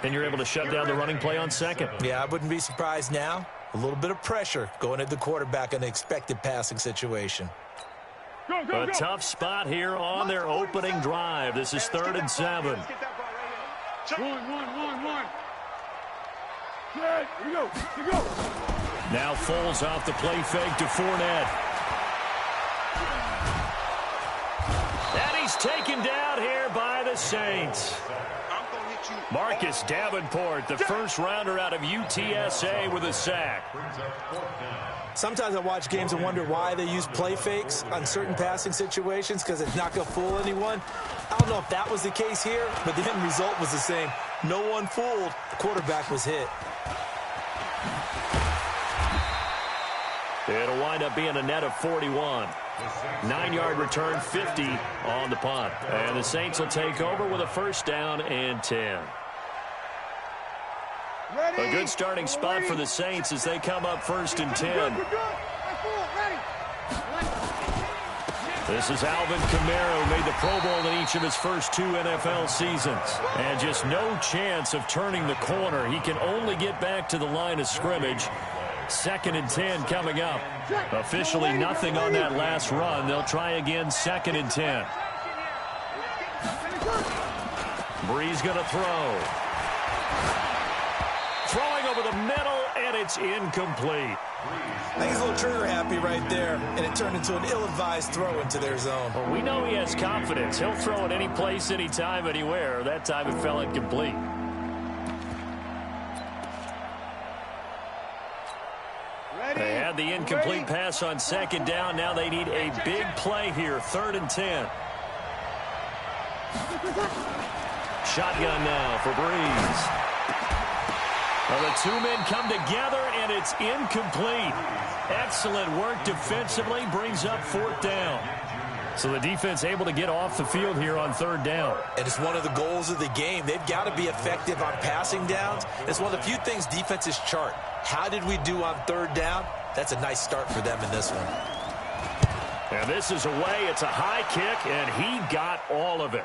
and you're able to shut down the running play on second. Yeah, I wouldn't be surprised now. A little bit of pressure going at the quarterback in an expected passing situation. A tough spot here on their opening drive. This is 3rd and 7. One. Here we go. Now Foles off the play fake to Fournette. And he's taken down here by the Saints. Marcus Davenport, the first rounder out of UTSA, with a sack. Sometimes I watch games and wonder why they use play fakes on certain passing situations, because it's not going to fool anyone. I don't know if that was the case here, but the end result was the same. No one fooled. The quarterback was hit. It'll wind up being a net of 41. 9-yard return, 50 on the punt. And the Saints will take over with a 1st down and 10. A good starting spot for the Saints as they come up 1st and 10. This is Alvin Kamara, who made the Pro Bowl in each of his first 2 NFL seasons. And just no chance of turning the corner. He can only get back to the line of scrimmage. 2nd and 10 coming up. Officially nothing on that last run. They'll try again 2nd and 10. Breeze going to throw. Throwing over the middle, and it's incomplete. I think he's a little trigger happy right there, and it turned into an ill-advised throw into their zone. Well, we know he has confidence. He'll throw it any place, anytime, anywhere. That time it fell incomplete. They had the incomplete pass on 2nd down. Now they need a big play here. 3rd and 10. Shotgun now for Breeze. Well, the 2 men come together, and it's incomplete. Excellent work defensively. Brings up 4th down. So the defense able to get off the field here on 3rd down. And it's one of the goals of the game. They've got to be effective on passing downs. It's one of the few things defenses chart. How did we do on 3rd down? That's a nice start for them in this one. And this is away. It's a high kick, and he got all of it.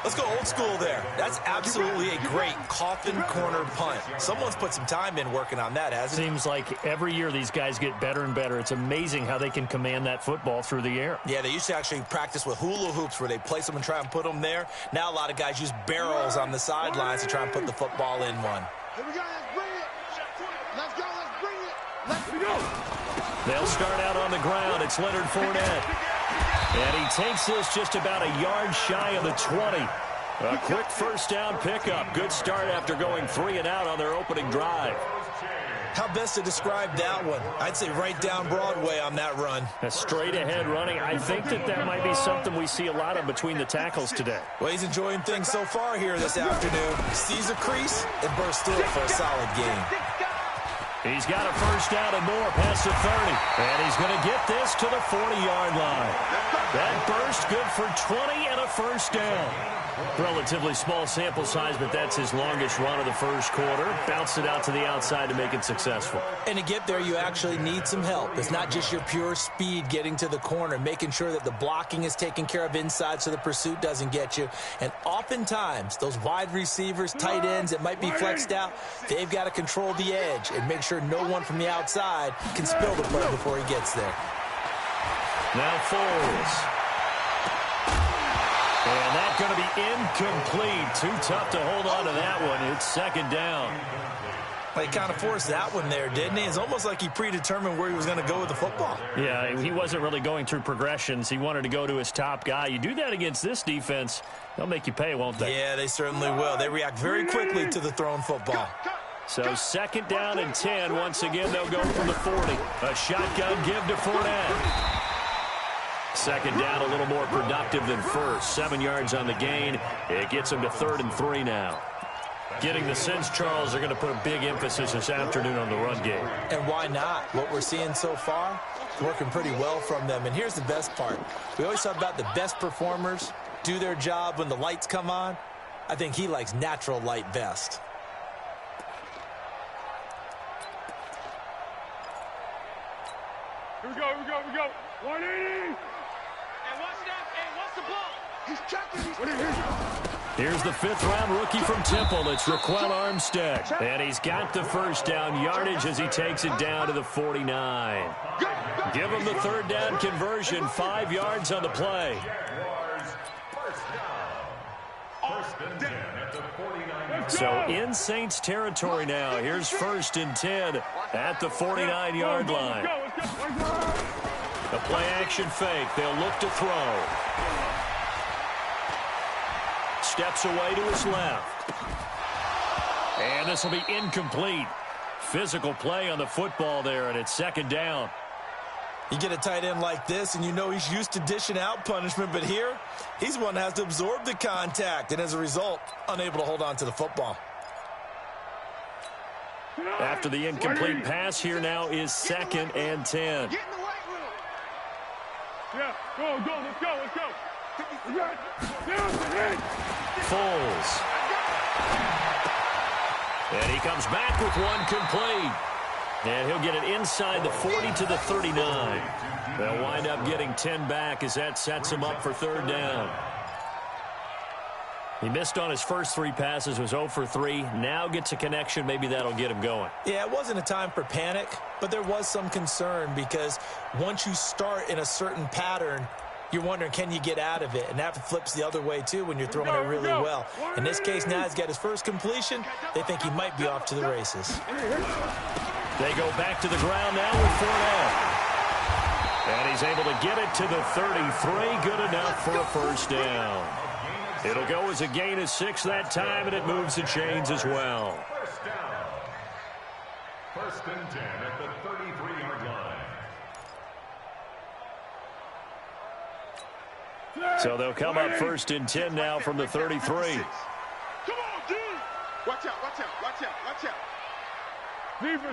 Let's go old school there. That's absolutely a great coffin corner punt. Someone's put some time in working on that, hasn't it? Seems like every year these guys get better and better. It's amazing how they can command that football through the air. Yeah, they used to actually practice with hula hoops where they place them and try and put them there. Now a lot of guys use barrels on the sidelines to try and put the football in one. Here we go, let's bring it. Let's go, let's bring it. Let's go. They'll start out on the ground. It's Leonard Fournette. And he takes this just about a yard shy of the 20. A quick 1st down pickup. Good start after going 3 and out on their opening drive. How best to describe that one? I'd say right down Broadway on that run. A straight ahead running. I think that might be something we see a lot of between the tackles today. Well, he's enjoying things so far here this afternoon. Sees a crease and bursts through it for a solid game. He's got a 1st down and more past the 30. And he's going to get this to the 40-yard line. That burst good for 20 and a 1st down. Relatively small sample size, but that's his longest run of the 1st quarter. Bounced it out to the outside to make it successful. And to get there, you actually need some help. It's not just your pure speed getting to the corner, making sure that the blocking is taken care of inside so the pursuit doesn't get you. And oftentimes, those wide receivers, tight ends that might be flexed out, they've got to control the edge and make sure no one from the outside can spill the play before he gets there. Now Foles. And that's going to be incomplete. Too tough to hold on to that one. It's 2nd down. Well, he kind of forced that one there, didn't he? It's almost like he predetermined where he was going to go with the football. Yeah, he wasn't really going through progressions. He wanted to go to his top guy. You do that against this defense, they'll make you pay, won't they? Yeah, they certainly will. They react very quickly to the thrown football. So 2nd down and 10. Once again, they'll go from the 40. A shotgun give to Fournette. 2nd down, a little more productive than 1st. 7 yards on the gain. It gets them to 3rd and 3 now. Getting the sense, Charles, they're going to put a big emphasis this afternoon on the run game. And why not? What we're seeing so far, working pretty well from them. And here's the best part. We always talk about the best performers do their job when the lights come on. I think he likes natural light best. Here we go, here we go, here we go. 180. And what's that? And what's the ball? He's checking. He's Here's the fifth-round rookie from Temple. It's Raquel Armstead. And he's got the first down yardage as he takes it down to the 49. Give him the third down conversion, 5 yards on the play. So in Saints territory now. Here's 1st and 10 at the 49-yard line. A play-action fake. They'll look to throw. Steps away to his left. And this will be incomplete. Physical play on the football there, and it's 2nd down. You get a tight end like this, and you know he's used to dishing out punishment, but here, he's one that has to absorb the contact, and as a result, unable to hold on to the football. After the incomplete pass, here now is 2nd and 10. Get in the right room. Yeah, go, let's go. Foles. And he comes back with one complete. And he'll get it inside the 40 to the 39. They'll wind up getting 10 back as that sets him up for 3rd down. He missed on his first 3 passes, was 0 for 3. Now gets a connection. Maybe that'll get him going. Yeah, it wasn't a time for panic, but there was some concern because once you start in a certain pattern, you're wondering, can you get out of it? And that flips the other way, too, when you're throwing it really well. In this case, now he's got his first completion. They think he might be off to the races. They go back to the ground now with Fournette. And he's able to get it to the 33. Good enough for a first down. It'll go as a gain of 6 that time, and it moves the chains as well. First down. 1st and 10 at the 33-yard line. So they'll come up 1st and 10 now from the 33. Come on, dude. Watch out. Zebra.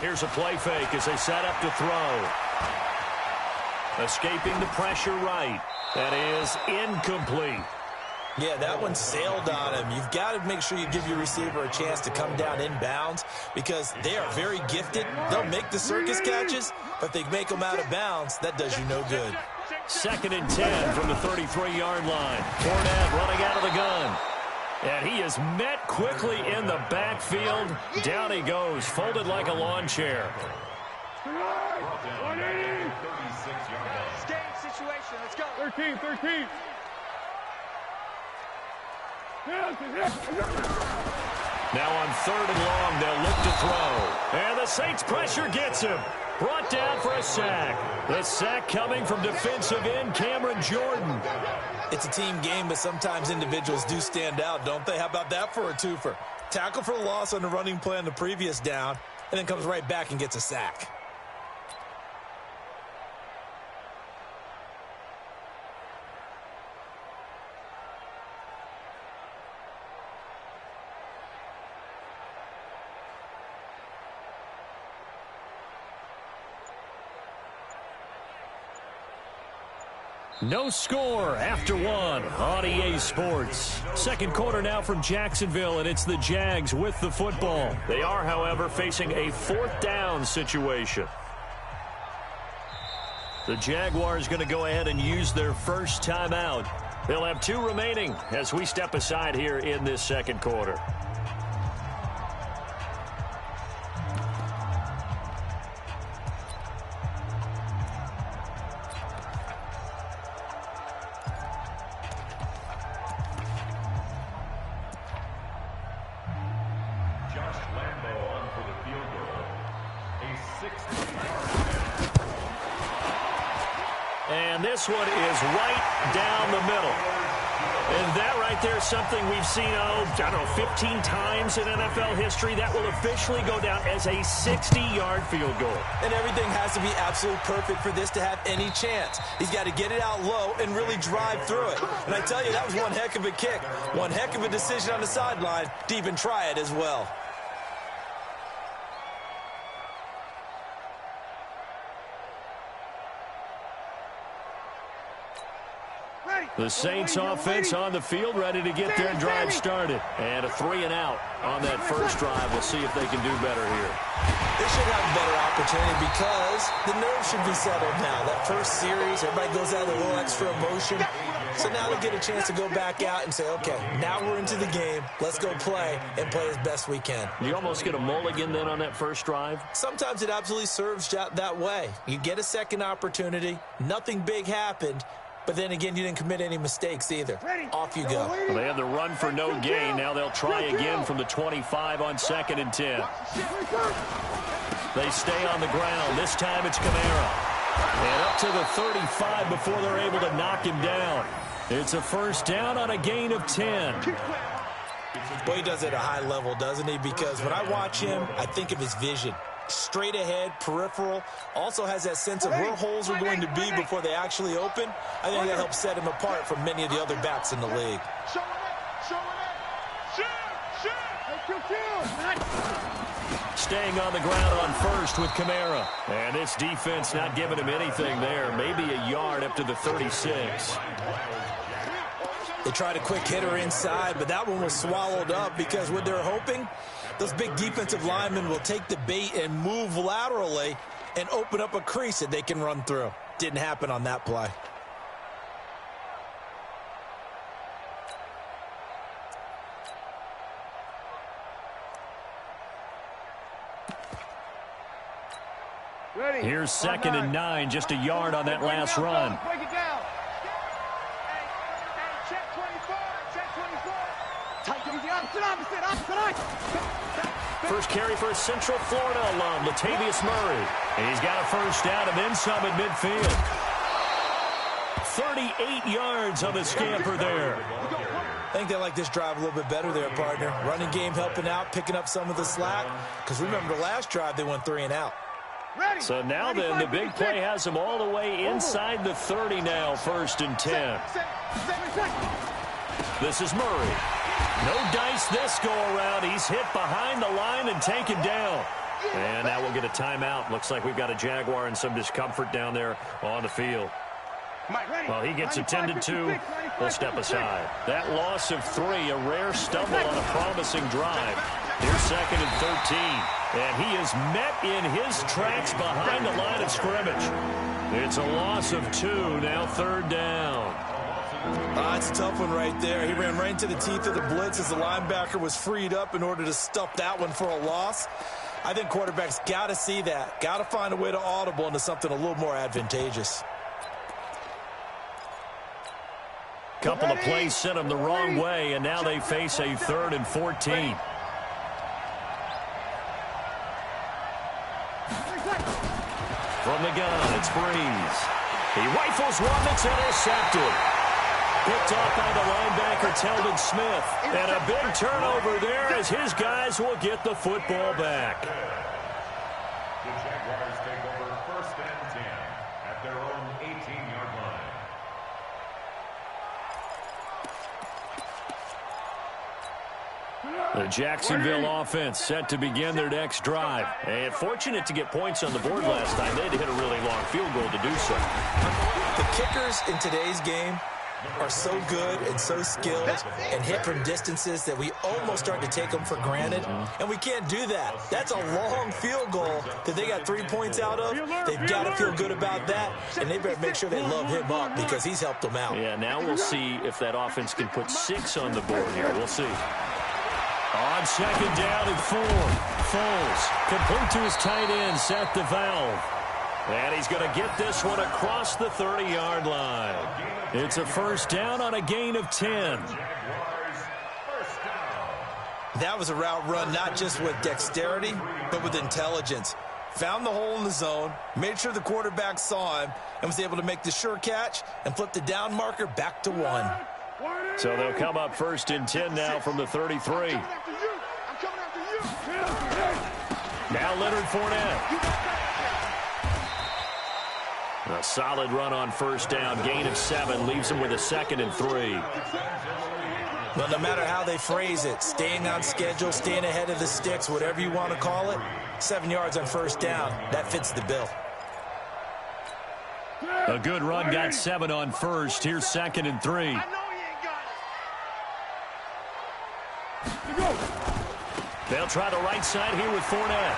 Here's a play fake as they set up to throw. Escaping the pressure right. That is incomplete. Yeah, that one sailed on him. You've got to make sure you give your receiver a chance to come down inbounds because they are very gifted. They'll make the circus catches, but if they make them out of bounds, that does you no good. 2nd and 10 from the 33-yard line. Fournette running out of the gun. And he is met quickly in the backfield. Down he goes, folded like a lawn chair. Game situation. Let's go. 13. Now on 3rd and long, they'll look to throw. And the Saints pressure gets him. Brought down for a sack. The sack coming from defensive end Cameron Jordan. It's a team game, but sometimes individuals do stand out, don't they? How about that for a twofer? Tackle for loss on the running play on the previous down, and then comes right back and gets a sack. No score after 1 on EA Sports. 2nd quarter now from Jacksonville, and it's the Jags with the football. They are, however, facing a 4th down situation. The Jaguars going to go ahead and use their first timeout. They'll have 2 remaining as we step aside here in this 2nd quarter. And this one is right down the middle. And that right there is something we've seen, I don't know, 15 times in NFL history. That will officially go down as a 60-yard field goal. And everything has to be absolutely perfect for this to have any chance. He's got to get it out low and really drive through it. And I tell you, that was one heck of a kick. One heck of a decision on the sideline to even try it as well. The Saints offense on the field, ready to get their drive started. And a 3-and-out on that first drive. We'll see if they can do better here. They should have a better opportunity because the nerves should be settled now. That first series, everybody goes out with a little extra emotion. So now they get a chance to go back out and say, okay, now we're into the game. Let's go play and play as best we can. You almost get a mulligan then on that first drive? Sometimes it absolutely serves that way. You get a second opportunity. Nothing big happened. But then again, you didn't commit any mistakes either. Off you go. Well, they had the run for no gain. Now they'll try again from the 25 on 2nd and 10. They stay on the ground. This time it's Kamara. And up to the 35 before they're able to knock him down. It's a first down on a gain of 10. Well, he does it at a high level, doesn't he? Because when I watch him, I think of his vision. Straight ahead, peripheral, also has that sense of where holes are going to be before they actually open. I think that helps set him apart from many of the other backs in the league. Staying on the ground on first with Kamara. And this defense not giving him anything there. Maybe a yard up to the 36. They tried a quick hitter inside, but that one was swallowed up because what they're hoping, those big defensive linemen will take the bait and move laterally and open up a crease that they can run through. Didn't happen on that play. Here's 2nd and 9, just a yard on that last run. Break it down. Check 24. Check 24. Tight, easy, opposite. First carry for a Central Florida alum, Latavius Murray. He's got a first down and then some at midfield. 38 yards on the scamper there. I think they like this drive a little bit better there, partner. Running game helping out, picking up some of the slack. Because remember, the last drive they went 3-and-out. So now then, the big play has him all the way inside the 30 now, 1st and 10. This is Murray. No dice this go-around. He's hit behind the line and taken down. And now we'll get a timeout. Looks like we've got a Jaguar and some discomfort down there on the field. Well, he gets attended to. We'll step aside. That loss of 3, a rare stumble on a promising drive. Here's 2nd and 13. And he is met in his tracks behind the line of scrimmage. It's a loss of 2, now 3rd down. It's a tough one right there. He ran right into the teeth of the blitz as the linebacker was freed up in order to stuff that one for a loss. I think quarterbacks got to see that. Got to find a way to audible into something a little more advantageous. Couple of plays sent them the wrong way, and now they face a 3rd and 14. From the gun, it's Breeze. He rifles one that's intercepted. Picked off by the linebacker, Telvin Smith. And a big turnover there as his guys will get the football back. The Jaguars take over 1st and 10 at their own 18-yard line. The Jacksonville offense set to begin their next drive. And fortunate to get points on the board last time. They had to hit a really long field goal to do so. The kickers in today's game are so good and so skilled and hit from distances that we almost start to take them for granted. And we can't do that. That's a long field goal that they got 3 points out of. They've got to feel good about that, and they better make sure they love him up because he's helped them out. Yeah, now we'll see if that offense can put 6 on the board here. We'll see. On 2nd down and 4. Foles complete to his tight end, Seth DeValve. And he's going to get this one across the 30-yard line. It's a first down on a gain of 10. That was a route run not just with dexterity, but with intelligence. Found the hole in the zone, made sure the quarterback saw him, and was able to make the sure catch and flip the down marker back to 1. So they'll come up 1st and 10 now from the 33. Now Leonard Fournette. A solid run on 1st down, gain of 7, leaves him with a 2nd and 3. Well, no matter how they phrase it, staying on schedule, staying ahead of the sticks, whatever you want to call it, 7 yards on 1st down, that fits the bill. A good run, got 7 on first. Here's 2nd and 3. I know he ain't got it. They'll try the right side here with Fournette.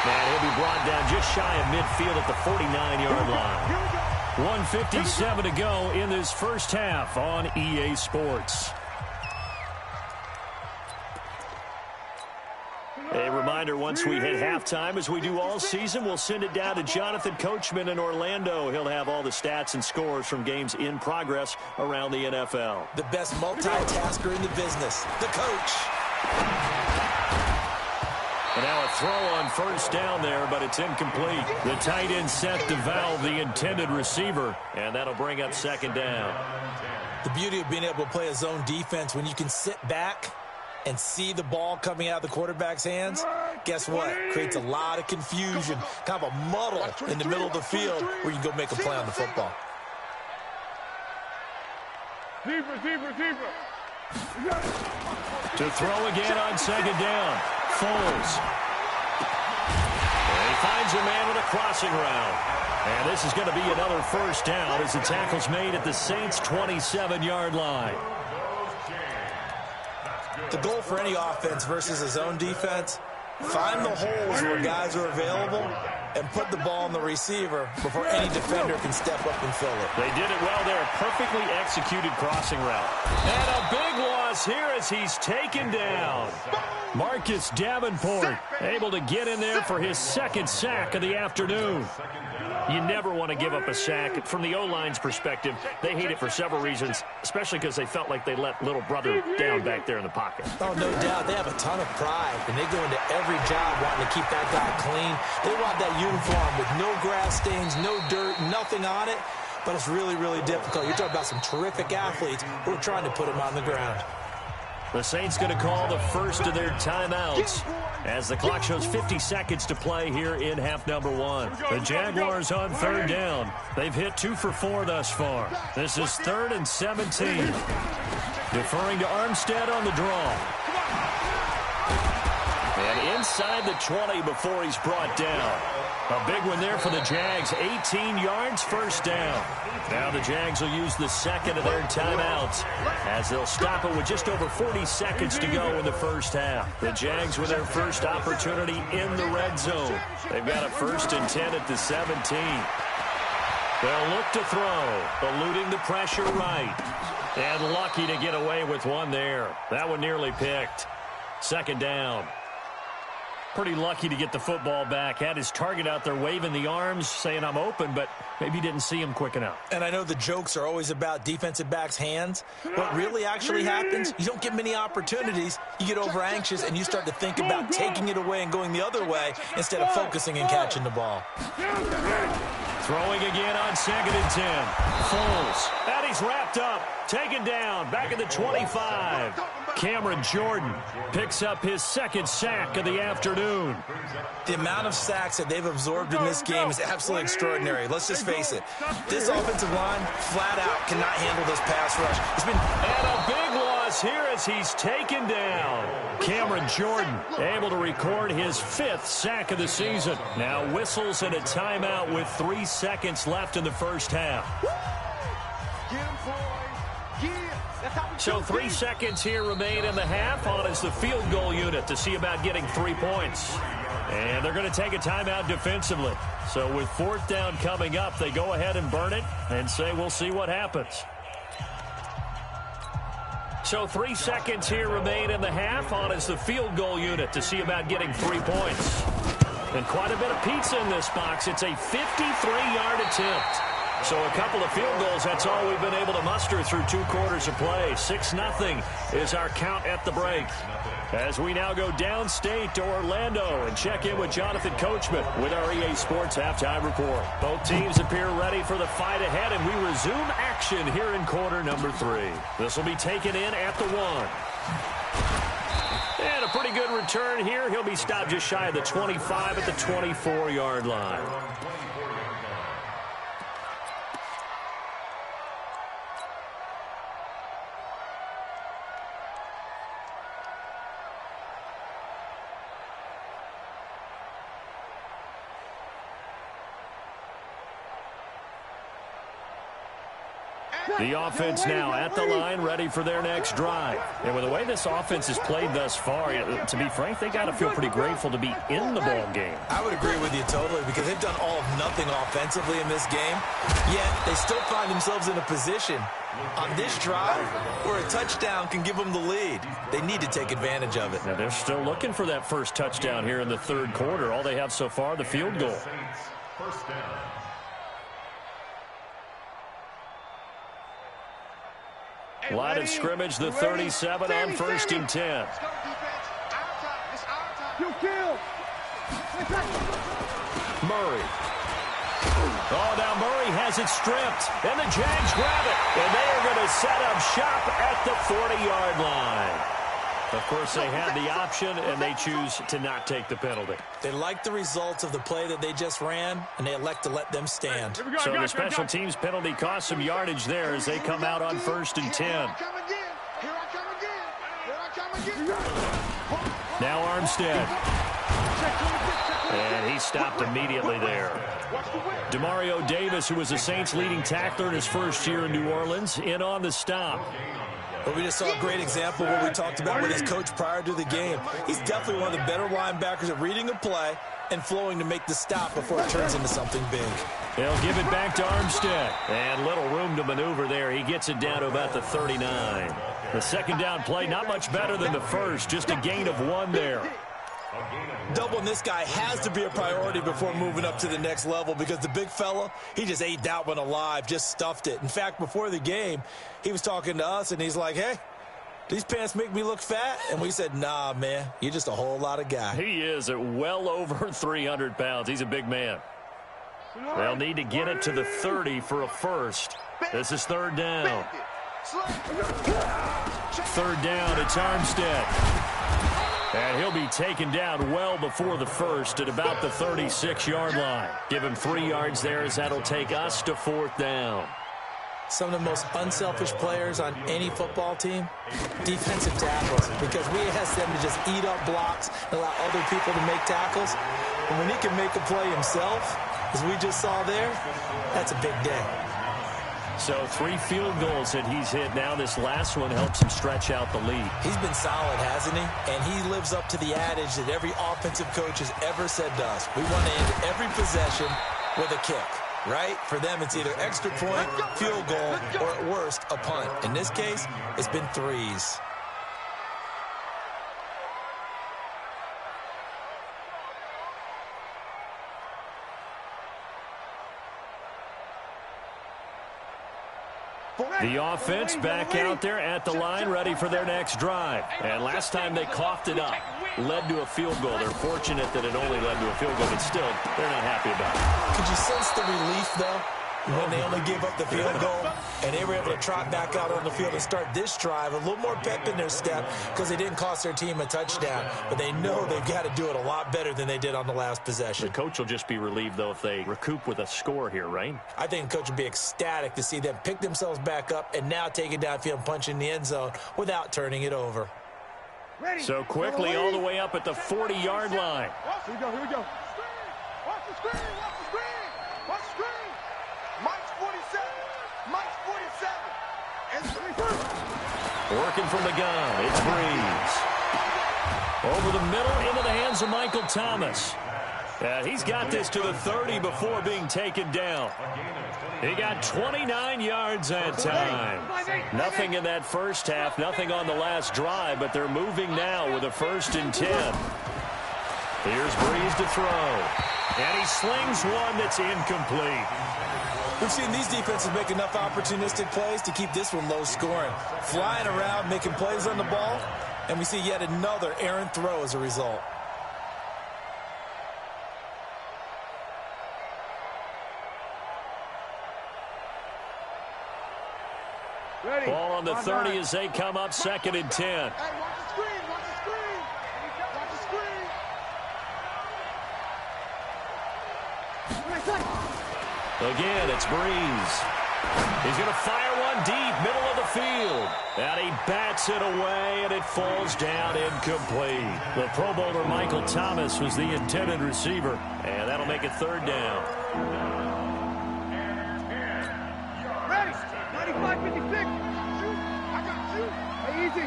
And he'll be brought down just shy of midfield at the 49-yard line. 1:57 to go in this first half on EA Sports. A reminder, once we hit halftime, as we do all season, we'll send it down to Jonathan Coachman in Orlando. He'll have all the stats and scores from games in progress around the NFL. The best multitasker in the business, the coach. And now a throw on first down there, but it's incomplete. The tight end set to Valve, the intended receiver, and that'll bring up 2nd down. The beauty of being able to play a zone defense when you can sit back and see the ball coming out of the quarterback's hands, guess what? Creates a lot of confusion, kind of a muddle in the middle of the field where you can go make a play on the football. Receiver. To throw again on 2nd down. Foles. And he finds a man with a crossing route. And this is going to be another first down as the tackle's made at the Saints' 27-yard line. The goal for any offense versus a zone defense, find the holes where guys are available and put the ball on the receiver before any defender can step up and fill it. They did it well there. Perfectly executed crossing route. And a big loss here as he's taken down. Marcus Davenport able to get in there for his 2nd sack of the afternoon. You never want to give up a sack. From the O-line's perspective, they hate it for several reasons, especially because they felt like they let little brother down back there in the pocket. Oh, no doubt. They have a ton of pride, and they go into every job wanting to keep that guy clean. They want that uniform with no grass stains, no dirt, nothing on it, but it's really, really difficult. You're talking about some terrific athletes who are trying to put him on the ground. The Saints going to call the first of their timeouts as the clock shows 50 seconds to play here in half number 1. The Jaguars on 3rd down. They've hit 2 for 4 thus far. This is 3rd and 17. Deferring to Armstead on the draw. And inside the 20 before he's brought down. A big one there for the Jags. 18 yards, first down. Now the Jags will use the 2nd of their timeouts as they'll stop it with just over 40 seconds to go in the first half. The Jags with their first opportunity in the red zone. They've got a 1st and 10 at the 17. They'll look to throw, eluding the pressure right. And lucky to get away with one there. That one nearly picked. 2nd down. Pretty lucky to get the football back. Had his target out there waving the arms, saying I'm open, but maybe didn't see him quick enough. And I know the jokes are always about defensive backs' hands. What really actually happens, you don't get many opportunities. You get over anxious, and you start to think about taking it away and going the other way instead of focusing and catching the ball. Throwing again on 2nd and 10. Foles. And he's wrapped up. Taken down. Back at the 25. Cameron Jordan picks up his 2nd sack of the afternoon. The amount of sacks that they've absorbed in this game is absolutely extraordinary. Let's just face it. This offensive line, flat out, cannot handle this pass rush. And a big loss here as he's taken down. Cameron Jordan able to record his 5th sack of the season. Now whistles and a timeout with 3 seconds left in the first half. So 3 seconds here remain in the half. On is the field goal unit to see about getting 3 points. And they're going to take a timeout defensively. So with 4th down coming up, they go ahead and burn it and say we'll see what happens. So 3 seconds here remain in the half. On is the field goal unit to see about getting 3 points. And quite a bit of pizza in this box. It's a 53-yard attempt. So a couple of field goals, that's all we've been able to muster through 2 quarters of play. 6-0 is our count at the break. As we now go downstate to Orlando and check in with Jonathan Coachman with our EA Sports Halftime Report. Both teams appear ready for the fight ahead, and we resume action here in quarter number 3. This will be taken in at the 1. And a pretty good return here. He'll be stopped just shy of the 25 at the 24-yard line. The offense now at the line, ready for their next drive. And with the way this offense has played thus far, to be frank, they got to feel pretty grateful to be in the ball game. I would agree with you totally, because they've done all of nothing offensively in this game, yet they still find themselves in a position on this drive where a touchdown can give them the lead. They need to take advantage of it. Now they're still looking for that first touchdown here in the third quarter. All they have so far, the field goal. First down. Line of scrimmage, the 37 on 1st and 10. Murray. Oh, now Murray has it stripped, and the Jags grab it, and they are going to set up shop at the 40-yard line. Of course, they had the option, and they choose to not take the penalty. They like the results of the play that they just ran, and they elect to let them stand. So the special teams penalty cost some yardage there as they come out on 1st and 10. Now Armstead. And he stopped immediately there. Demario Davis, who was the Saints' leading tackler in his first year in New Orleans, in on the stop. Well, we just saw a great example of what we talked about with his coach prior to the game. He's definitely one of the better linebackers at reading a play and flowing to make the stop before it turns into something big. They'll give it back to Armstead. And little room to maneuver there. He gets it down to about the 39. The second down play, not much better than the first. Just a gain of 1 there. Doubling this guy has to be a priority before moving up to the next level, because the big fella, he just ate that one alive, just stuffed it. In fact, before the game, he was talking to us, and he's like, hey, these pants make me look fat? And we said, nah, man, you're just a whole lot of guy. He is at well over 300 pounds. He's a big man. They'll need to get it to the 30 for a first. This is 3rd down. 3rd down, it's Armstead. And he'll be taken down well before the first at about the 36-yard line. Give him 3 yards there, as that'll take us to 4th down. Some of the most unselfish players on any football team, defensive tackles, because we ask them to just eat up blocks and allow other people to make tackles. And when he can make a play himself, as we just saw there, that's a big day. So 3 field goals that he's hit now. This last one helps him stretch out the lead. He's been solid, hasn't he? And he lives up to the adage that every offensive coach has ever said to us. We want to end every possession with a kick, right? For them, it's either extra point, field goal, or at worst, a punt. In this case, it's been 3s. The offense back out there at the line, ready for their next drive. And last time they coughed it up, led to a field goal. They're fortunate that it only led to a field goal, but still, they're not happy about it. Could you sense the relief, though, when they only gave up the field goal and they were able to trot back out on the field and start this drive? A little more pep in their step because they didn't cost their team a touchdown, but they know they've got to do it a lot better than they did on the last possession. The coach will just be relieved, though, if they recoup with a score here, right? I think the coach would be ecstatic to see them pick themselves back up and now take it downfield and punch in the end zone without turning it over. So quickly all the way up at the 40-yard line. Here we go, here we go. Watch the screen, watch the screen, watch the screen. Mike's 47, Mike's 47. And 3. Working from the gun, it's Breeze. Over the middle, into the hands of Michael Thomas. He's got this to the 30 before being taken down. He got 29 yards that time. Nothing in that first half, nothing on the last drive, but they're moving now with a 1st and 10. Here's Breeze to throw. And he slings one that's incomplete. We've seen these defenses make enough opportunistic plays to keep this one low scoring. Flying around, making plays on the ball, and we see yet another errant throw as a result. Ready. Ball on the 30 as they come up 2nd and 10. Hey, watch the screen, watch the screen. Watch the screen. Again, it's Breeze. He's going to fire one deep, middle of the field. And he bats it away, and it falls down incomplete. The Pro Bowler Michael Thomas was the intended receiver, and that'll make it 3rd down. Ready. 95 Mike 56. Shoot. I got you. Hey, easy.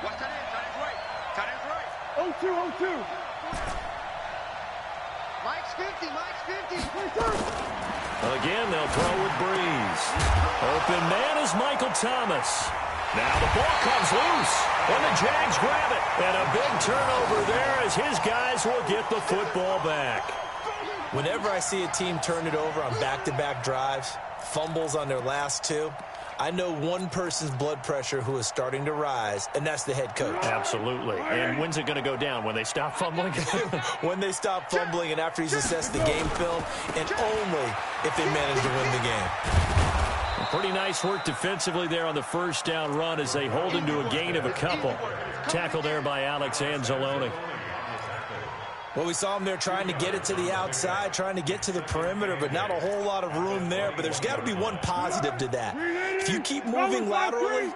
Watch tight end. Tight end's right. Tight end's right. 0-2, 0-2. Mike's 50. Mike's 50. Again, they'll throw with Breeze. Open man is Michael Thomas. Now the ball comes loose, and the Jags grab it. And a big turnover there as his guys will get the football back. Whenever I see a team turn it over on back-to-back drives, fumbles on their last two, I know one person's blood pressure who is starting to rise, and that's the head coach. Absolutely. And when's it going to go down? When they stop fumbling? When they stop fumbling and after he's assessed the game film, and only if they manage to win the game. Pretty nice work defensively there on the first down run as they hold him to a gain of a couple. Tackle there by Alex Anzalone. Well, we saw him there trying to get it to the outside, trying to get to the perimeter, but not a whole lot of room there. But there's got to be one positive to that. If you keep moving laterally,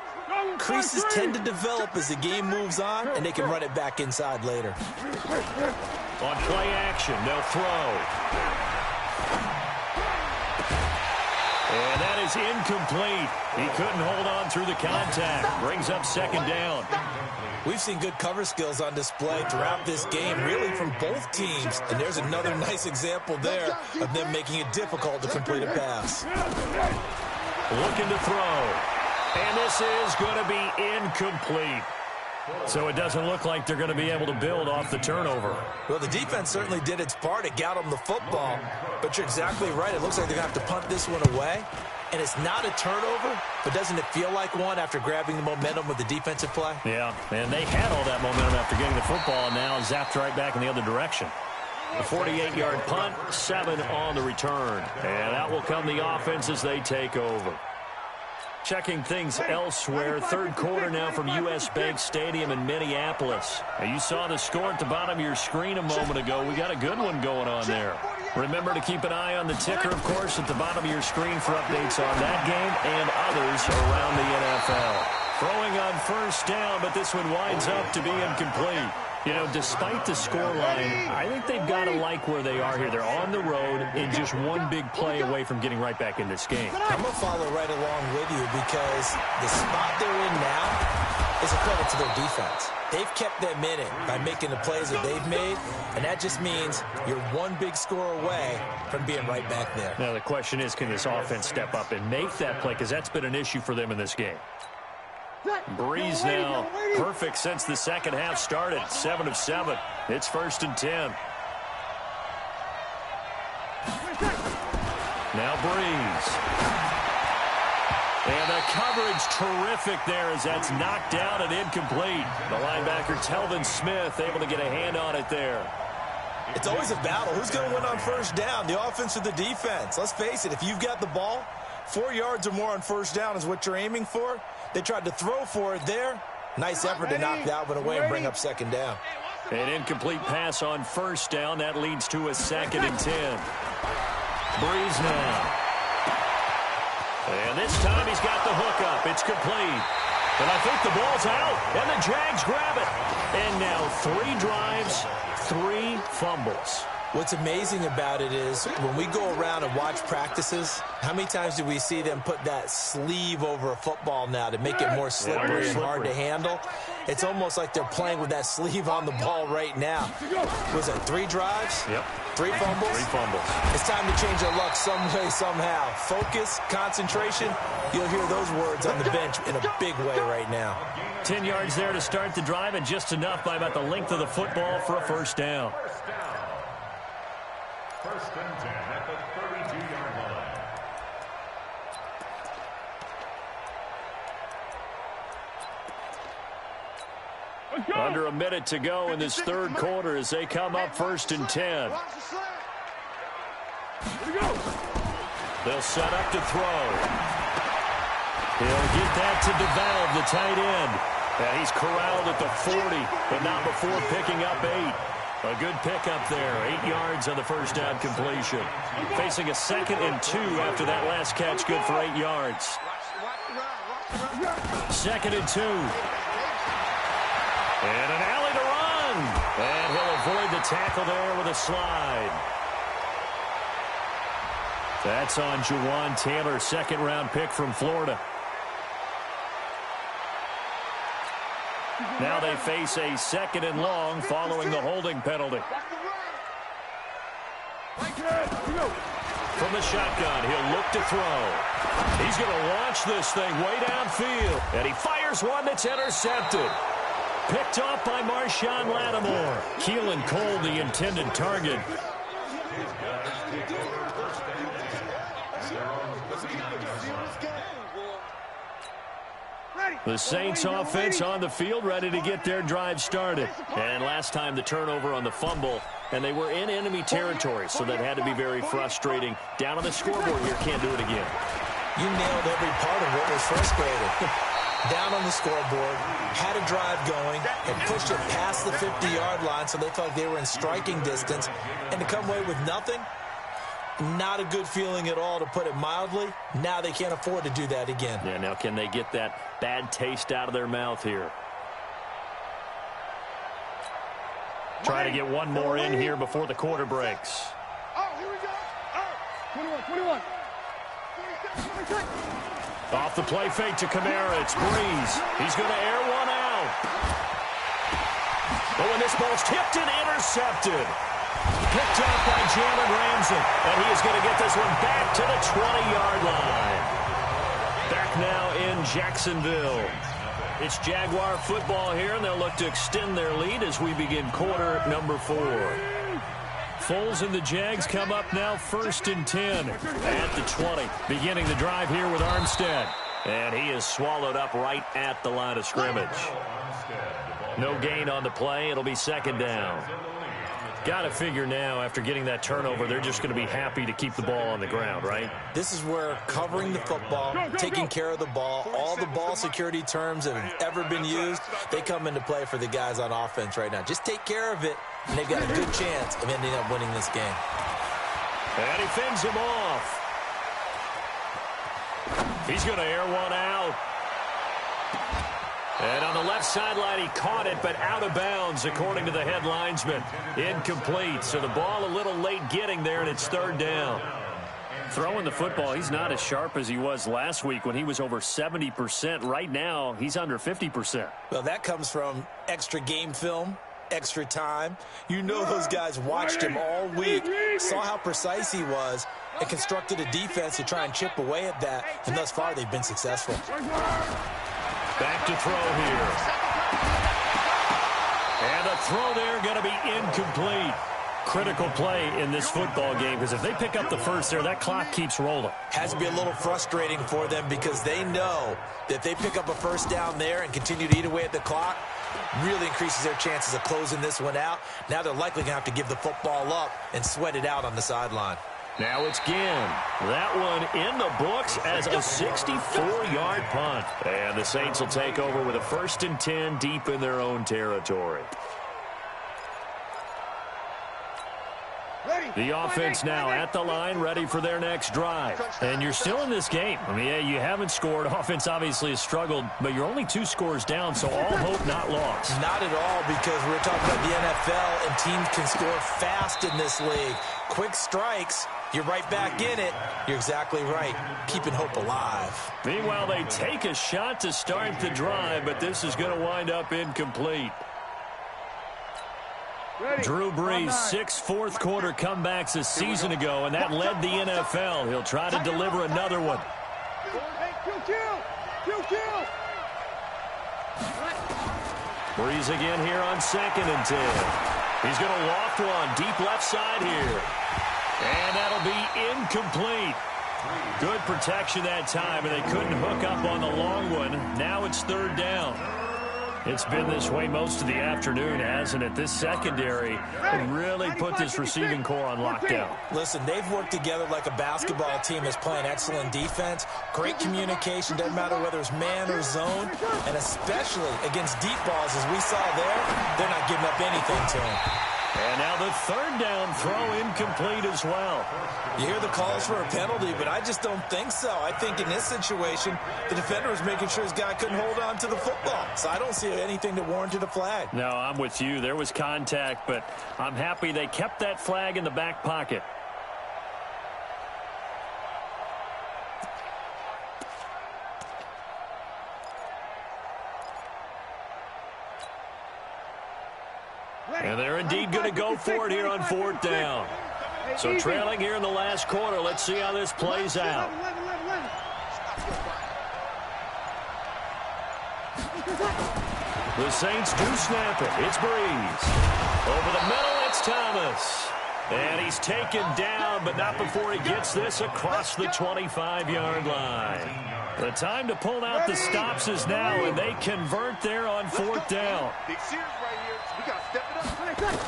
creases tend to develop as the game moves on, and they can run it back inside later. On play action, they'll throw. And that is incomplete. He couldn't hold on through the contact. Brings up second down. We've seen good cover skills on display throughout this game, really from both teams. And there's another nice example there of them making it difficult to complete a pass. Looking to throw. And this is going to be incomplete. So it doesn't look like they're going to be able to build off the turnover. Well, the defense certainly did its part. It got them the football. But you're exactly right. It looks like they're going to have to punt this one away. And it's not a turnover, but doesn't it feel like one after grabbing the momentum with the defensive play? Yeah, and they had all that momentum after getting the football, and now zapped right back in the other direction. A 48-yard punt, 7 on the return. And out will come the offense as they take over. Checking things elsewhere, third quarter now from U.S. Bank Stadium in Minneapolis. Now, you saw the score at the bottom of your screen a moment ago. We got a good one going on there. Remember to keep an eye on the ticker, of course, at the bottom of your screen for updates on that game and others around the NFL. Throwing on first down, but this one winds up to be incomplete. You know, despite the scoreline, I think they've got to like where they are here. They're on the road and just one big play away from getting right back in this game. I'm going to follow right along with you because the spot they're in now is a credit to their defense. They've kept them in it by making the plays that they've made, and that just means you're one big score away from being right back there. Now, the question is, can this offense step up and make that play? Because that's been an issue for them in this game. Breeze now perfect since the second half started. 7 of 7. It's 1st and 10. Now Breeze. And the coverage terrific there as that's knocked down and incomplete. The linebacker Telvin Smith able to get a hand on it there. It's always a battle. Who's going to win on first down, the offense or the defense? Let's face it, if you've got the ball, 4 yards or more on first down is what you're aiming for. They tried to throw for it there. Nice effort to knock that one away and bring up second down. An incomplete pass on first down. That leads to a 2nd and 10. Breeze now. And this time he's got the hook up. It's complete. And I think the ball's out. And the Jags grab it. And now 3 drives, 3 fumbles. What's amazing about it is when we go around and watch practices, how many times do we see them put that sleeve over a football now to make it more slippery and hard to handle? It's almost like they're playing with that sleeve on the ball right now. Was it 3 drives? Yep. 3 fumbles? 3 fumbles. It's time to change their luck some way, somehow. Focus, concentration, you'll hear those words on the bench in a big way right now. 10 yards there to start the drive, and just enough by about the length of the football for a first down. 1st and 10 at the 32-yard line. Under a minute to go in this third quarter as they come up 1st and 10. They'll set up to throw. He'll get that to DeValve, the tight end. And he's corralled at the 40, but not before picking up 8. A good pickup there. 8 yards on the first down completion. Facing a 2nd and 2 after that last catch, good for 8 yards. 2nd and 2. And an alley to run. And he'll avoid the tackle there with a slide. That's on Jawan Taylor, 2nd-round pick from Florida. Now they face a 2nd and long following the holding penalty. From the shotgun, he'll look to throw. He's going to launch this thing way downfield. And he fires one that's intercepted. Picked off by Marshawn Lattimore. Keelan Cole, the intended target. The Saints offense on the field, ready to get their drive started. And last time the turnover on the fumble, and they were in enemy territory, so that had to be very frustrating. Down on the scoreboard here, can't do it again. You nailed every part of what was frustrating. Down on the scoreboard, had a drive going, and pushed it past the 50-yard line, so they felt like they were in striking distance. And to come away with nothing, not a good feeling at all, to put it mildly. Now they can't afford to do that again. Yeah, now can they get that bad taste out of their mouth here? Try to get one more in here before the quarter breaks. Oh, here we go. 21. Off the play fake to Kamara, it's Breeze. He's going to air one out. Oh, and this ball's tipped and intercepted. Picked up by Jalen Ramsey, and he is going to get this one back to the 20-yard line. Back now in Jacksonville. It's Jaguar football here, and they'll look to extend their lead as we begin quarter number 4. Foles and the Jags come up now 1st and 10 at the 20. Beginning the drive here with Armstead. And he is swallowed up right at the line of scrimmage. No gain on the play. It'll be 2nd down. Got to figure now, after getting that turnover, they're just going to be happy to keep the ball on the ground, right? This is where covering the football, taking care of the ball, all the ball security terms that have ever been used, they come into play for the guys on offense right now. Just take care of it, and they've got a good chance of ending up winning this game. And he fends him off. He's going to air one out. And on the left sideline, he caught it, but out of bounds, according to the head linesman. Incomplete. So the ball a little late getting there, and it's 3rd down. Throwing the football, he's not as sharp as he was last week when he was over 70%. Right now, he's under 50%. Well, that comes from extra game film, extra time. You know those guys watched him all week, saw how precise he was, and constructed a defense to try and chip away at that. And thus far, they've been successful. Back to throw here. And the throw there going to be incomplete. Critical play in this football game, because if they pick up the first there, that clock keeps rolling. Has to be a little frustrating for them, because they know that if they pick up a first down there and continue to eat away at the clock, really increases their chances of closing this one out. Now they're likely going to have to give the football up and sweat it out on the sideline. Now it's Ginn. That one in the books as a 64-yard punt. And the Saints will take over with a 1st and 10 deep in their own territory. The offense now at the line, ready for their next drive. And you're still in this game. I mean, yeah, you haven't scored. Offense obviously has struggled, but you're only 2 scores down, so all hope not lost. Not at all, because we're talking about the NFL, and teams can score fast in this league. Quick strikes, you're right back in it. You're exactly right. Keeping hope alive. Meanwhile, they take a shot to start the drive, but this is going to wind up incomplete. Drew Brees, 6 fourth-quarter comebacks a season ago, and that led the NFL. He'll try to deliver another one. Brees again here on 2nd and 10. He's going to loft one deep left side here. And that'll be incomplete. Good protection that time, and they couldn't hook up on the long one. Now it's 3rd down. It's been this way most of the afternoon, hasn't it? This secondary really put this receiving core on lockdown. Listen, they've worked together like a basketball team that's playing excellent defense. Great communication, doesn't matter whether it's man or zone. And especially against deep balls, as we saw there, they're not giving up anything to them. And now the 3rd down throw incomplete as well. You hear the calls for a penalty, but I just don't think so. I think in this situation, the defender was making sure his guy couldn't hold on to the football. So I don't see anything that warranted a flag. No, I'm with you. There was contact, but I'm happy they kept that flag in the back pocket. And they're indeed going to go for it here on 4th down. So trailing here in the last quarter. Let's see how this plays out. The Saints do snap it. It's Breeze. Over the middle, it's Thomas. And he's taken down, but not before he gets this across the 25-yard line. The time to pull out the stops is now, and they convert there on 4th down. Big series right here. We got to step it up.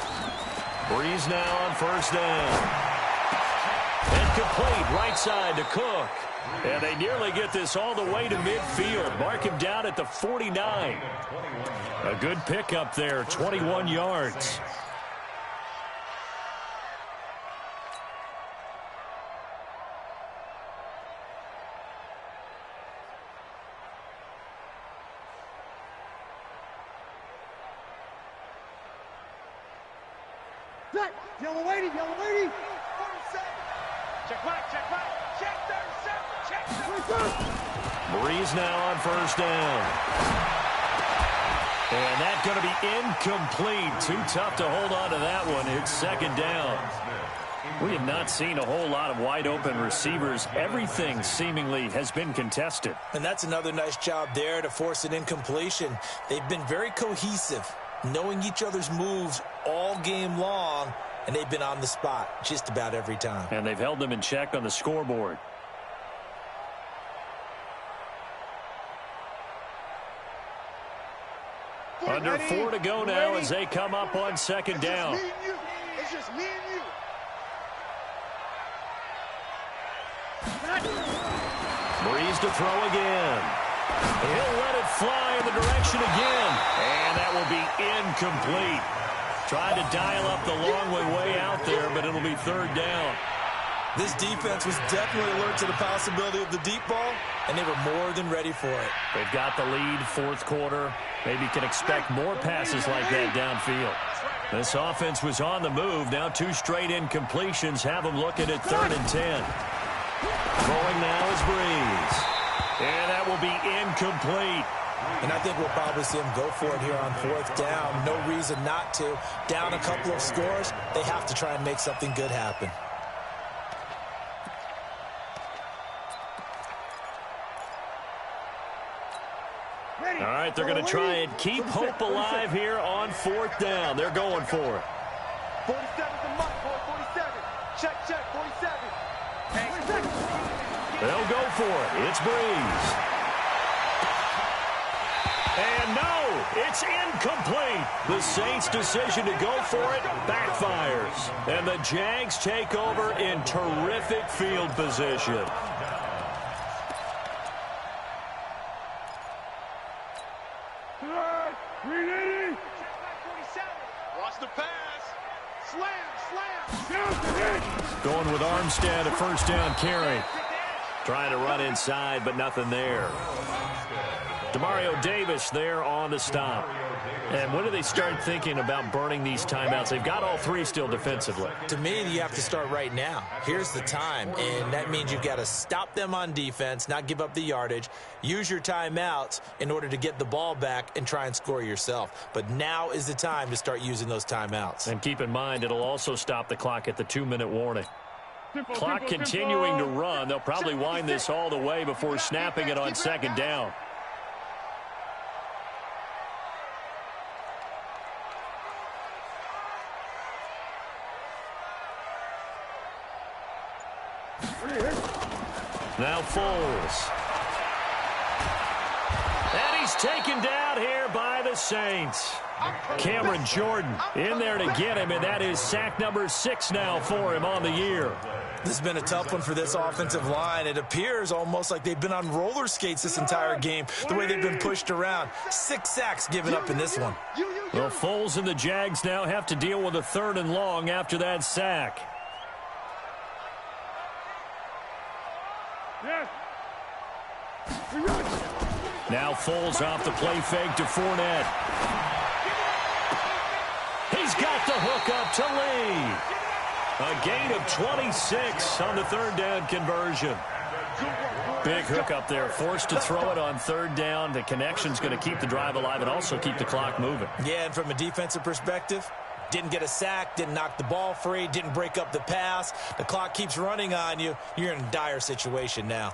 Breeze now on 1st down. Incomplete, right side to Cook. And they nearly get this all the way to midfield. Mark him down at the 49. A good pickup there, 21 yards. Yellow lady, yellow lady. 47. Check right, check right. Check 37, check 37. Breeze now on 1st down. And that's going to be incomplete. Too tough to hold on to that one. It's 2nd down. We have not seen a whole lot of wide open receivers. Everything seemingly has been contested. And that's another nice job there to force an incompletion. They've been very cohesive, knowing each other's moves all game long, and they've been on the spot just about every time. And they've held them in check on the scoreboard. Under 4 to go now as they come up on 2nd down. It's just me and you. Breeze to throw again. He'll let it fly in the direction again. And that will be incomplete. Trying to dial up the long way out there, but it'll be 3rd down. This defense was definitely alert to the possibility of the deep ball, and they were more than ready for it. They've got the lead, 4th quarter. Maybe can expect more passes like that downfield. This offense was on the move. Now 2 straight incompletions have them looking at 3rd and 10. Throwing now is Breeze. And that will be incomplete. And I think we'll probably see him go for it here on 4th down. No reason not to. Down a couple of scores, they have to try and make something good happen. All right, they're going to try and keep hope alive here on 4th down. They're going for it. 47's the mark, boy. 47. Check, check, 47. They'll go for it. It's Breeze. And no, it's incomplete. The Saints' decision to go for it backfires. And the Jags take over in terrific field position. Watch the pass. Slam. Going with Armstead, a 1st down carry. Trying to run inside, but nothing there. Demario Davis there on the stop. And when do they start thinking about burning these timeouts? They've got all 3 still defensively. To me, you have to start right now. Here's the time, and that means you've got to stop them on defense, not give up the yardage, use your timeouts in order to get the ball back and try and score yourself. But now is the time to start using those timeouts. And keep in mind, it'll also stop the clock at the 2-minute warning. Clock continuing to run. They'll probably wind this all the way before snapping it on 2nd down. Now Foles. And he's taken down here by the Saints. Cameron Jordan in there to get him, and that is sack number 6 now for him on the year. This has been a tough one for this offensive line. It appears almost like they've been on roller skates this entire game, the way they've been pushed around. 6 sacks given up in this one. Well, Foles and the Jags now have to deal with a 3rd and long after that sack. Now Foles off the play fake to Fournette. He's got the hook up to Lee. A gain of 26 on the 3rd down conversion. Big hook up there, forced to throw it on 3rd down. The connection's going to keep the drive alive and also keep the clock moving. Yeah, and from a defensive perspective, didn't get a sack, didn't knock the ball free, didn't break up the pass. The clock keeps running on you. You're in a dire situation now.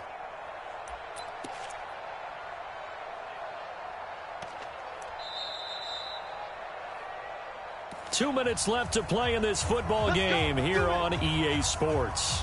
Two minutes left to play in this football game here on EA Sports.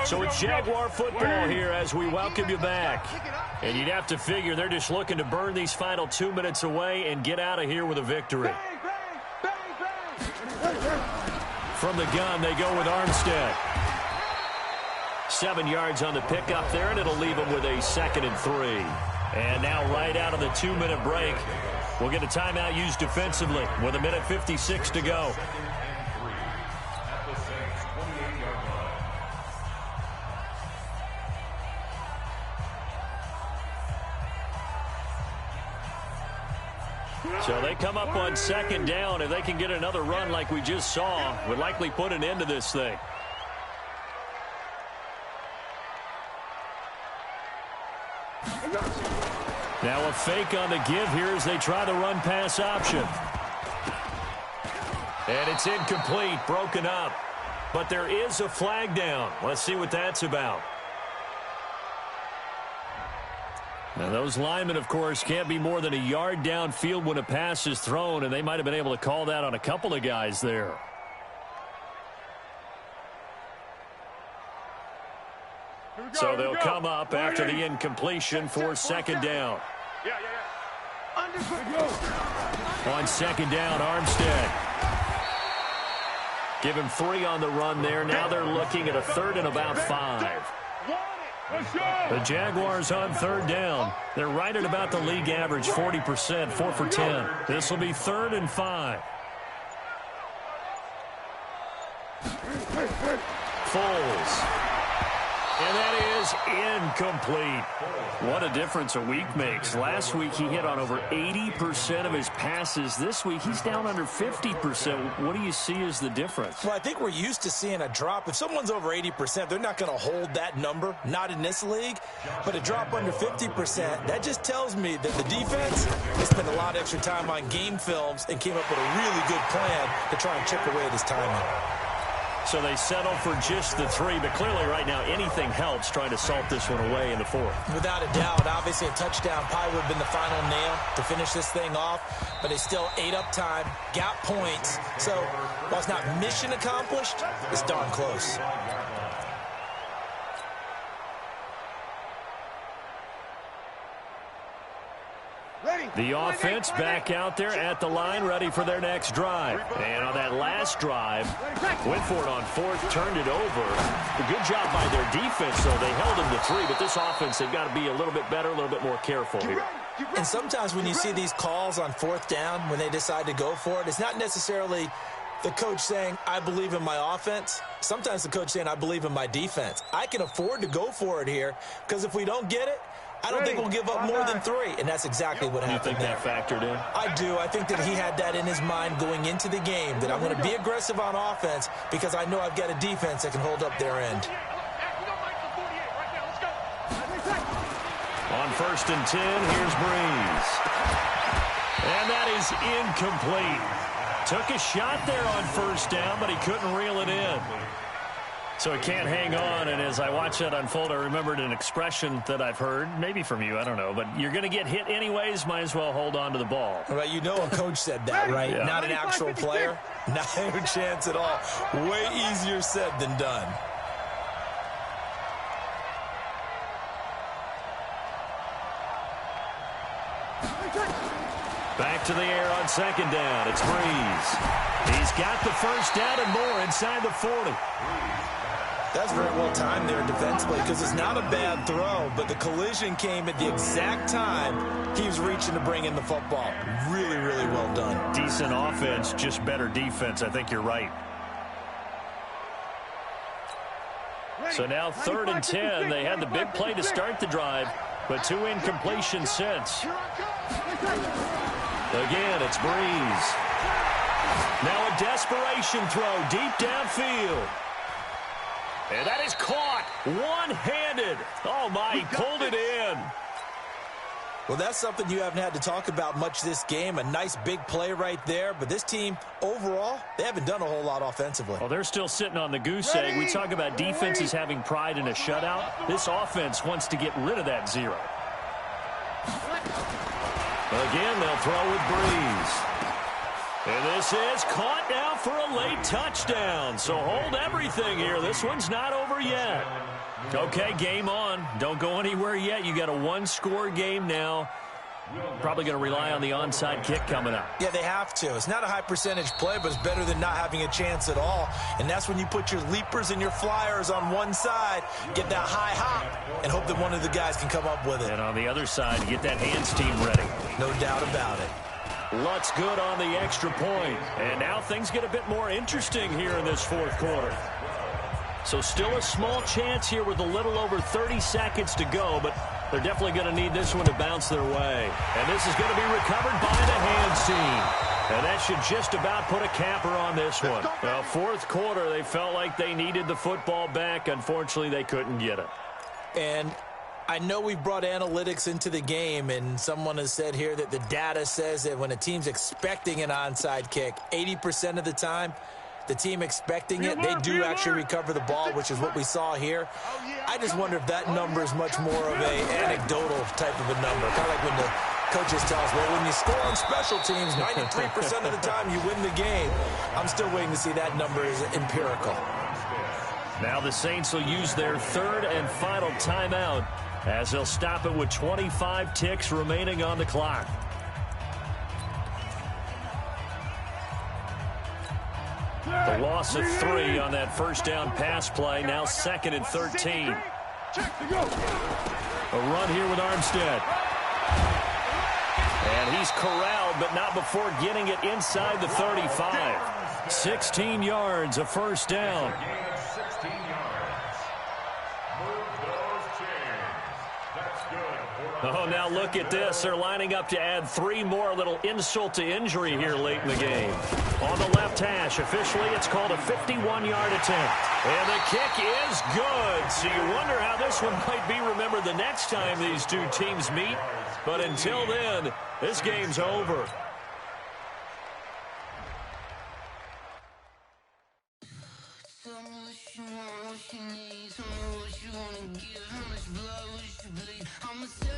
So it's Jaguar football here as we welcome you back. And you'd have to figure they're just looking to burn these final 2 minutes away and get out of here with a victory. From the gun, they go with Armstead. 7 yards on the pickup there, and it'll leave them with a 2nd and 3. And now right out of the 2-minute break, we'll get a timeout used defensively with 1:56 to go. So they come up on 2nd down. If they can get another run like we just saw, would likely put an end to this thing. Now a fake on the give here as they try the run-pass option. And it's incomplete, broken up. But there is a flag down. Let's see what that's about. Now, those linemen, of course, can't be more than a yard downfield when a pass is thrown, and they might have been able to call that on a couple of guys there. So they'll come up after the incompletion for 2nd down. On 2nd down, Armstead. Give him 3 on the run there. Now they're looking at a 3rd and about 5. The Jaguars on 3rd down. They're right at about the league average, 40%, 4 for 10. This will be 3rd and 5. Foles. And that is incomplete. What a difference a week makes. Last week he hit on over 80% of his passes. This week he's down under 50%. What do you see as the difference? Well, I think we're used to seeing a drop. If someone's over 80%, they're not going to hold that number, not in this league. But a drop under 50%, that just tells me that the defense has spent a lot of extra time on game films and came up with a really good plan to try and chip away at his timing. So they settle for just the 3, but clearly right now anything helps trying to salt this one away in the 4th. Without a doubt, obviously a touchdown probably would have been the final nail to finish this thing off, but they still ate up time, got points. So while it's not mission accomplished, it's darn close. The offense back out there at the line, ready for their next drive. And on that last drive, went for it on 4th, turned it over. A good job by their defense, though. They held them to 3, but this offense, they've got to be a little bit better, a little bit more careful here. And sometimes when you see these calls on 4th down, when they decide to go for it, it's not necessarily the coach saying, I believe in my offense. Sometimes the coach saying, I believe in my defense. I can afford to go for it here, because if we don't get it, I don't think we'll give up more than 3, and that's exactly what happened there. You think that factored in? I do. I think that he had that in his mind going into the game, that I'm going to be aggressive on offense because I know I've got a defense that can hold up their end. On 1st and 10, here's Breeze. And that is incomplete. Took a shot there on 1st down, but he couldn't reel it in. So he can't hang on, and as I watch that unfold, I remembered an expression that I've heard, maybe from you, I don't know, but you're going to get hit anyways, might as well hold on to the ball. Right, you know a coach said that, right? Yeah. Not an actual player. Not a chance at all. Way easier said than done. Back to the air on 2nd down. It's Breeze. He's got the 1st down and more inside the 40. That's very well timed there defensively because it's not a bad throw, but the collision came at the exact time he was reaching to bring in the football. Really, really well done. Decent offense, just better defense. I think you're right. So now 3rd and 10. They had the big play to start the drive, but 2 incompletions since. Again, it's Breeze. Now a desperation throw deep downfield. And that is caught one-handed. Oh, my, he pulled it in. Well, that's something you haven't had to talk about much this game. A nice big play right there. But this team, overall, they haven't done a whole lot offensively. Well, they're still sitting on the goose egg. We talk about defenses having pride in a shutout. This offense wants to get rid of that 0. Again, they'll throw with Breeze. And this is caught now for a late touchdown. So hold everything here. This one's not over yet. Okay, game on. Don't go anywhere yet. You got a 1-score game now. Probably going to rely on the onside kick coming up. Yeah, they have to. It's not a high percentage play, but it's better than not having a chance at all. And that's when you put your leapers and your flyers on one side, get that high hop, and hope that one of the guys can come up with it. And on the other side, get that hands team ready. No doubt about it. Lutt's good on the extra point. And now things get a bit more interesting here in this 4th quarter. So still a small chance here with a little over 30 seconds to go, but they're definitely going to need this one to bounce their way. And this is going to be recovered by the hands team. And that should just about put a capper on this one. Well, 4th quarter, they felt like they needed the football back. Unfortunately, they couldn't get it. And I know we've brought analytics into the game, and someone has said here that the data says that when a team's expecting an onside kick, 80% of the time, the team expecting it, they do actually recover the ball, which is what we saw here. I just wonder if that number is much more of a anecdotal type of a number. Kind of like when the coaches tell us, well, when you score on special teams, 93% of the time you win the game. I'm still waiting to see that number is empirical. Now the Saints will use their 3rd and final timeout as they'll stop it with 25 ticks remaining on the clock. The loss of 3 on that first down pass play. Now 2nd and 13. A run here with Armstead. And he's corralled, but not before getting it inside the 35. 16 yards, a first down. Oh, now look at this. They're lining up to add 3 more, little insult to injury here late in the game. On the left hash, officially it's called a 51-yard attempt. And the kick is good. So you wonder how this one might be remembered the next time these two teams meet. But until then, this game's over. Tell me what you want, what you need. Tell me what you wanna give, how much blood would you bleed? I'ma say